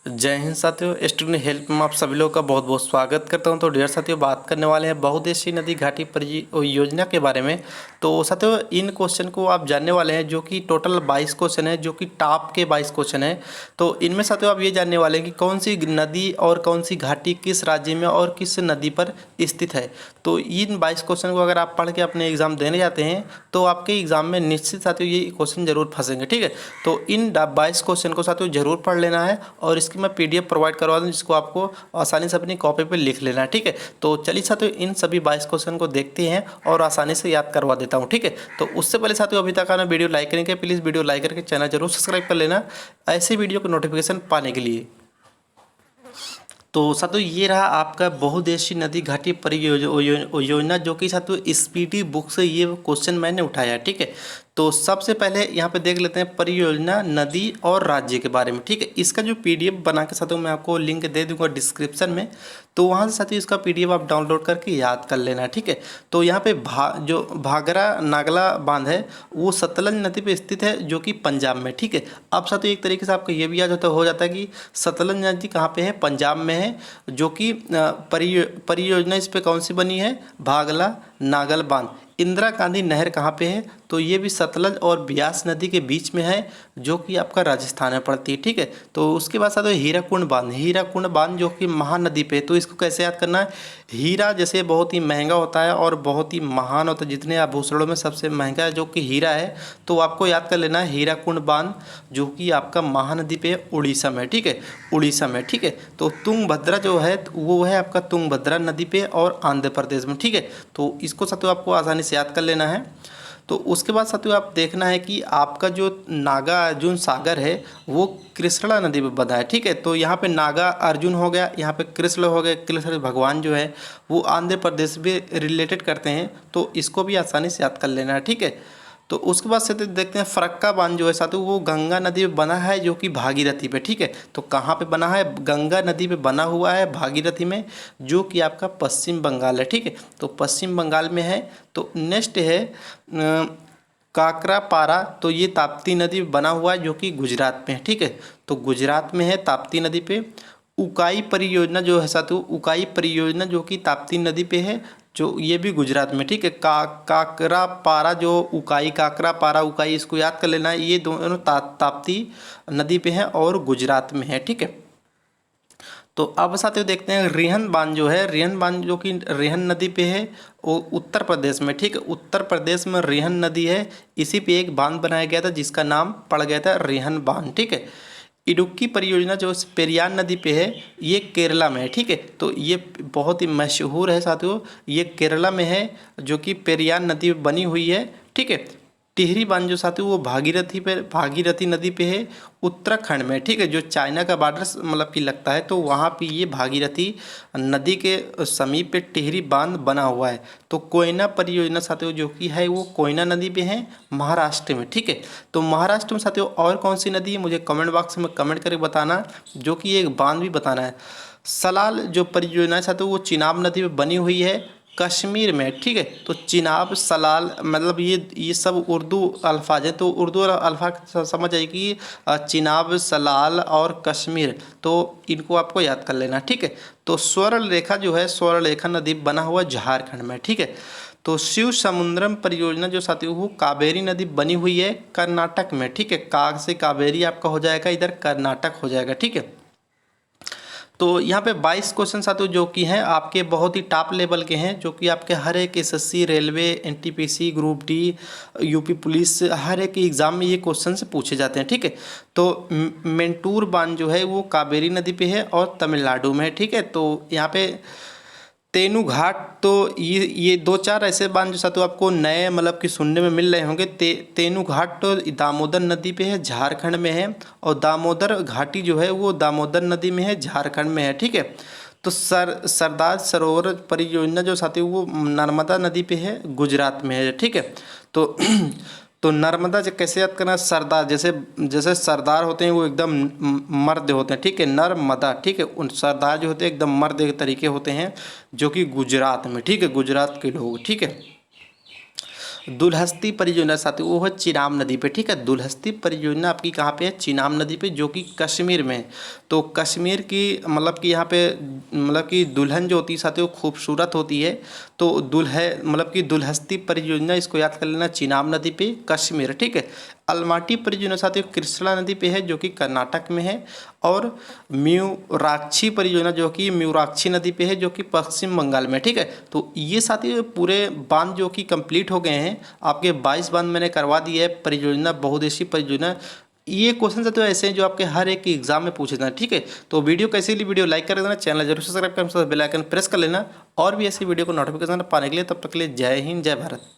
जय हिंद साथियों, student help में आप सभी लोगों का बहुत बहुत स्वागत करता हूं। तो डियर साथियों, बात करने वाले हैं बहुउद्देशीय नदी घाटी परियोजना के बारे में। तो साथियों, इन क्वेश्चन को आप जानने वाले हैं, जो कि टोटल 22 क्वेश्चन है, जो कि टॉप के 22 क्वेश्चन है। तो इनमें साथियों आप ये जानने वाले हैं कि कौन सी नदी और कौन सी घाटी किस राज्य में और किस नदी पर स्थित है। तो इन 22 क्वेश्चन को अगर आप पढ़ के अपने एग्जाम देने जाते हैं तो आपके एग्जाम में निश्चित साथियों ये क्वेश्चन जरूर फंसेंगे। ठीक है, तो इन 22 क्वेश्चन को साथियों जरूर पढ़ लेना है और इसकी मैं पीडीएफ प्रोवाइड करवा दूँ, जिसको आपको आसानी से अपनी कॉपी पे लिख लेना है। ठीक है, तो चलिए साथियों इन सभी 22 क्वेश्चन को देखते हैं और आसानी से याद करवा देता हूँ। ठीक है, तो उससे पहले साथियों अभी तक आपने वीडियो लाइक करेंगे, प्लीज़ वीडियो लाइक करके चैनल जरूर सब्सक्राइब कर लेना ऐसे वीडियो को नोटिफिकेशन पाने के लिए। तो साथियों ये रहा आपका बहुउद्देशीय नदी घाटी परियोजना, जो कि साथियों स्पीडी बुक से ये क्वेश्चन मैंने उठाया है। ठीक है, तो सबसे पहले यहाँ पे देख लेते हैं परियोजना, नदी और राज्य के बारे में। ठीक है, इसका जो पीडीएफ बना के साथियों मैं आपको लिंक दे दूंगा डिस्क्रिप्शन में, तो वहाँ से साथियों इसका पीडीएफ आप डाउनलोड करके याद कर लेना। ठीक है, तो यहाँ पे जो भागरा नागला बांध है वो सतलज नदी पे स्थित है, जो कि पंजाब में। ठीक है, अब साथियों एक तरीके से आपको ये भी याद हो जाता है कि सतलज नदी कहाँ पे है, पंजाब में है, जो कि परियोजना इस पे कौन सी बनी है, भागला नागल बांध। इंदिरा गांधी नहर कहाँ पे है, तो ये भी सतलज और ब्यास नदी के बीच में है, जो कि आपका राजस्थान में पड़ती है। ठीक है, तो उसके बाद साथ हीराकुंड बांध जो कि महानदी पे है। तो इसको कैसे याद करना है, हीरा जैसे बहुत ही महंगा होता है और बहुत ही महान होता है, जितने आभूषणों में सबसे महंगा है जो कि हीरा है, तो आपको याद कर लेना है हीराकुंड बांध, जो कि आपका महानदी पे उड़ीसा में। ठीक है, उड़ीसा में। ठीक है, तो तुंगभद्रा जो है वो है आपका तुंगभद्रा नदी पे और आंध्र प्रदेश में। ठीक है, तो इसको साथियों आपको आसानी से याद कर लेना है। तो उसके बाद साथियों आप देखना है कि आपका जो नागा अर्जुन सागर है वो कृष्णा नदी पे बंधा है। ठीक है, तो यहाँ पे नागा अर्जुन हो गया, यहाँ पे कृष्ण हो गए, कृष्ण भगवान जो है वो आंध्र प्रदेश भी रिलेटेड करते हैं, तो इसको भी आसानी से याद कर लेना है। ठीक है, तो उसके बाद से देखते हैं फरक्का बांध जो है साथियों वो गंगा नदी पे बना है, जो कि भागीरथी पे। ठीक है, तो कहाँ पे बना है, गंगा नदी पे बना हुआ है भागीरथी में, जो कि आपका पश्चिम बंगाल है। ठीक है, तो पश्चिम बंगाल में है। तो नेक्स्ट है काकरापारा, तो ये ताप्ती नदी बना हुआ है, जो कि गुजरात में है। ठीक है, तो गुजरात में है ताप्ती नदी पे। उकाई परियोजना जो है साथियों, उकाई परियोजना जो कि ताप्ती नदी पे है, जो ये भी गुजरात में। ठीक है, काकरापारा जो उकाई, काकरापारा उकाई, इसको याद कर लेना है, ये दोनों ताप्ती नदी पे है और गुजरात में है। ठीक है, तो अब साथियों देखते हैं रिहन बांध जो है, रिहन बांध जो कि रिहन नदी पे है वो उत्तर प्रदेश में। ठीक है, उत्तर प्रदेश में रिहन नदी है, इसी पे एक बांध बनाया गया था जिसका नाम पड़ गया था रिहन बांध। ठीक है, इडुक्की परियोजना जो पेरियार नदी पे है ये केरला में है। ठीक है, तो ये बहुत ही मशहूर है साथियों, ये केरला में है, जो कि पेरियार नदी बनी हुई है। ठीक है, टिहरी बांध जो साथियों वो भागीरथी नदी पे है, उत्तराखंड में। ठीक है, जो चाइना का बॉर्डर मतलब कि लगता है, तो वहाँ पे ये भागीरथी नदी के समीप पे टिहरी बांध बना हुआ है। तो कोयना परियोजना साथियों जो कि है वो कोयना नदी पे है, महाराष्ट्र में। ठीक है, तो महाराष्ट्र में साथियों और कौन सी नदी है मुझे कमेंट बॉक्स में कमेंट करके बताना, जो कि एक बांध भी बताना है। सलाल जो परियोजना है साथियों वो चिनाब नदी पे बनी हुई है, कश्मीर में। ठीक है, तो चिनाब सलाल मतलब ये सब उर्दू अल्फाज हैं, तो उर्दू अल्फाज समझ आएगी कि चिनाब, सलाल और कश्मीर, तो इनको आपको याद कर लेना। ठीक है, तो स्वर्ण रेखा जो है, स्वर्ण रेखा नदी बना हुआ झारखंड में। ठीक है, तो शिव समुद्रम परियोजना जो साथियों वो कावेरी नदी बनी हुई है कर्नाटक में। ठीक है, काग से कावेरी आपका हो जाएगा, इधर कर्नाटक हो जाएगा। ठीक है, तो यहाँ पे 22 क्वेश्चन साथियों जो कि हैं आपके बहुत ही टॉप लेवल के हैं, जो कि आपके हर एक SSC, railway, NTPC, group D, UP police, हर एक एग्जाम में ये क्वेश्चन से पूछे जाते हैं। ठीक है, तो मेंटूर बांध जो है वो कावेरी नदी पे है और तमिलनाडु में है। ठीक है, तो यहाँ पे तेनू घाट, तो ये दो चार ऐसे बांध जो साथियों आपको नए मतलब कि सुनने में मिल रहे होंगे। तेनू घाट तो दामोदर नदी पे है, झारखंड में है, और दामोदर घाटी जो है वो दामोदर नदी में है, झारखंड में है। ठीक है, तो सरदार सरोवर परियोजना जो साथियों वो नर्मदा नदी पे है, गुजरात में है। ठीक है, तो तो नर्मदा जो कैसे याद करना है, सरदार जैसे जैसे सरदार होते हैं वो एकदम मर्द होते हैं। ठीक है, नर्मदा। ठीक है, उन सरदार जो होते हैं एकदम मर्द के तरीके होते हैं, जो कि गुजरात में। ठीक है, गुजरात के लोग। ठीक है, दुलहस्ती परियोजना साथियों वो है चिनाब नदी पे, ठीक है। दुलहस्ती परियोजना आपकी कहाँ पे है? चिनाब नदी पे, जो कि कश्मीर में है। तो कश्मीर की मतलब कि यहाँ पे मतलब कि दुल्हन जो होती है साथियों खूबसूरत होती है। तो दुल्हे मतलब कि दुलहस्ती परियोजना इसको याद कर लेना, चिनाब नदी पे कश्मीर, ठीक है। अलमाटी परियोजना साथियों कृष्णा नदी पे है जो कि कर्नाटक में है। और म्यूराक्षी परियोजना जो कि म्यूराक्षी नदी पे है जो कि पश्चिम बंगाल में, ठीक है। तो ये साथियों पूरे बांध जो कि कंप्लीट हो गए हैं, आपके 22 बांध मैंने करवा दिए है परियोजना, बहुउद्देशीय परियोजना। ये क्वेश्चन तो ऐसे हैं जो आपके हर एक एग्जाम में पूछे जाते हैं, ठीक है। तो वीडियो कैसी ली, वीडियो लाइक कर देना, चैनल जरूर सब्सक्राइब कर बेल आइकन प्रेस कर लेना, और भी ऐसी वीडियो को नोटिफिकेशन पाने के लिए। तब तक के लिए जय हिंद, जय भारत।